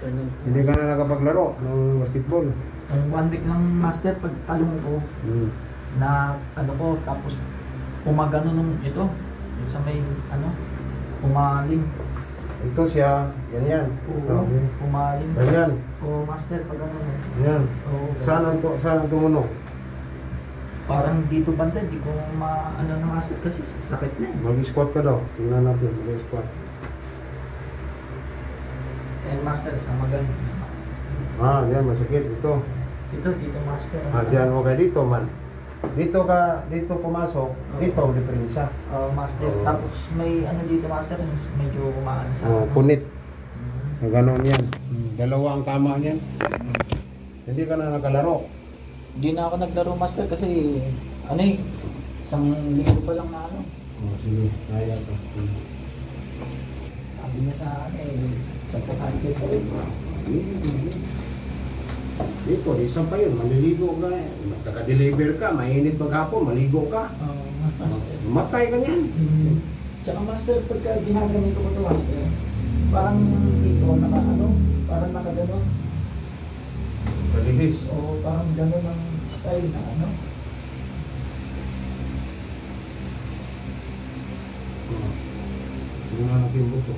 afternoon. Hindi ka na nakapaglaro ng basketball. Ang 1 week lang master, pag talong ko, na ano ko, tapos pumagano nung ito, yung sa may ano, pumaling. Ito siya, ganyan. Oo, pumaling. Ganyan. Oo, master, pag ano. Yan. Oo. Saan ang tumunog? Parang dito banda, di ko ano na master kasi sakit na eh. Mag-squat ka daw. Tingnan natin, mag-squat. And master, sa magan. Yan, masakit. Ito. Dito master. Diyan, okay. Dito man. Dito pumasok. Dito, diferensya. Master. Tapos may ano dito master, medyo kumaan sa punit. Ganon yan. Dalawa ang tama niyan. Hindi ka na nakalaro. Hindi na ako naglaro master kasi ano eh, isang linggo pa lang na ano. Sige, kaya ka. Sabi niya sa ano eh, sa pagkakit pa rin. Dito, isang pa yun, maliligo ka. Magkaka-deliver ka, mainit maghapon, maligo ka. Matay ka niyan. Tsaka master, pagka ginaganito ko ito master, parang dito naka ano, parang nakagano. Kalihis. O parang gano'n ang style na ano. Tingnan natin yung buto.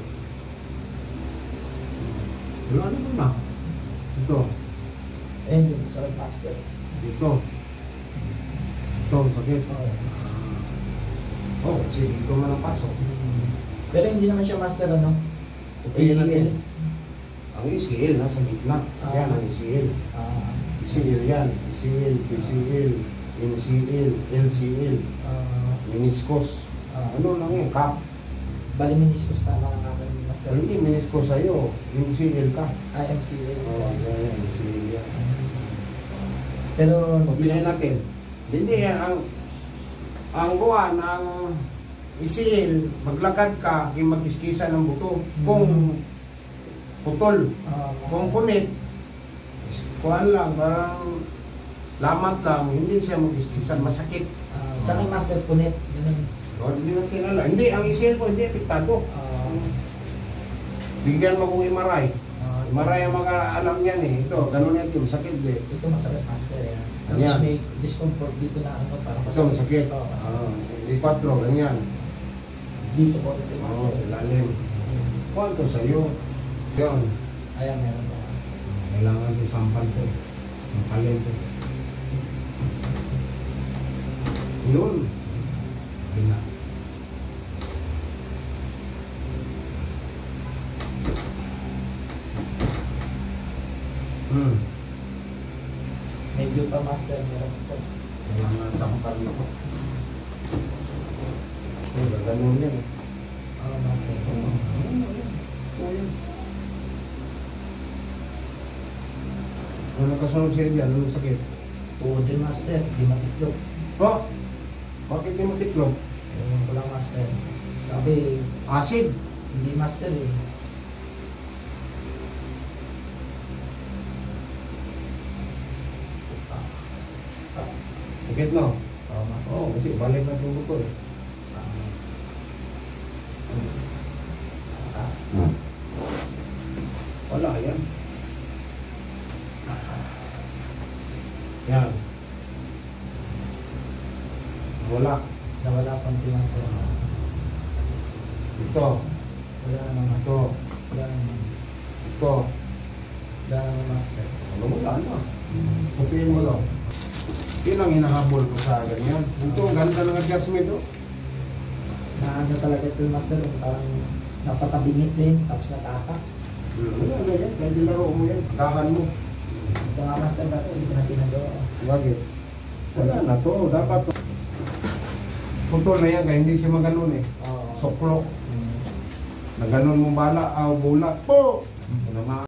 Wala naman na. Ito. Yung sa master. Dito. Ito, sakit. Kasi dito man ang pasok. Pero hindi naman siya master ano. ACL. Ang ACL nasa gitna. Yan ang ACL. ACL yan. ACL, PCL, MCL, LCL, meniscus. Ano lang yan? Cap. Bali meniscus tama ang aking master. Hindi, meniscus sa'yo. MCL ka. MCL. Yan, MCL yan. Pero Pagpilay natin. Hindi yan. Ang buwan, ang ACL, maglakad ka, yung mag-iskisa ng buto. Kung putol, kung punit, kuhan lang, parang lamat lang, hindi siya mag-iskisan, masakit. Sa aking master punit, ganun. Hindi na kinala. Hindi, ang ACL ko, hindi apektado. Bigyan mo kong MRI. MRI ang mga alam niyan eh. Ito, ganun yan, masakit eh. Ito masakit master yan. Tapos Ganyan. may discomfort dito na ano, parang Ito, masakit. Hindi 4, ganyan. Dito po ito master. Ilalim. Kuhan to sa'yo. Yun. Ayan, meron po. Kailangan yung sampal ko. Sampalin ko. Yun. Bina. Medyo pa master, meron po. Kailangan sampal ko. Ganun yan. Master. Ano kasunod sa'yo dyan? Anong sakit? Tuod din master, di matiklop. Bakit di mo tiklop? Yung ko lang master. Sabi, Acid. hindi master eh. Sakit no? Master. Kasi balik na yung buto eh. Wala yan. Yan. Wala. Nawala konti master. Ito. Wala naman master. Ito. Wala naman. Ito. Wala naman master. Ano wala na? Pupiin mo lang. Yun ang hinahabol ko sa ganyan. Ito, ang ganda ng adjustment oh. Na ano talaga ito master, parang napatabingit din, tapos nataka. Wala na yan. Pwede laro mo yan. Dahan mo. Ito nga master dati, hindi ko na ginagawa. Bakit? Wala na to. Dapat to. Putol na yan kaya hindi siya maganon eh. Soklo. Na ganon mo bala, bulat po.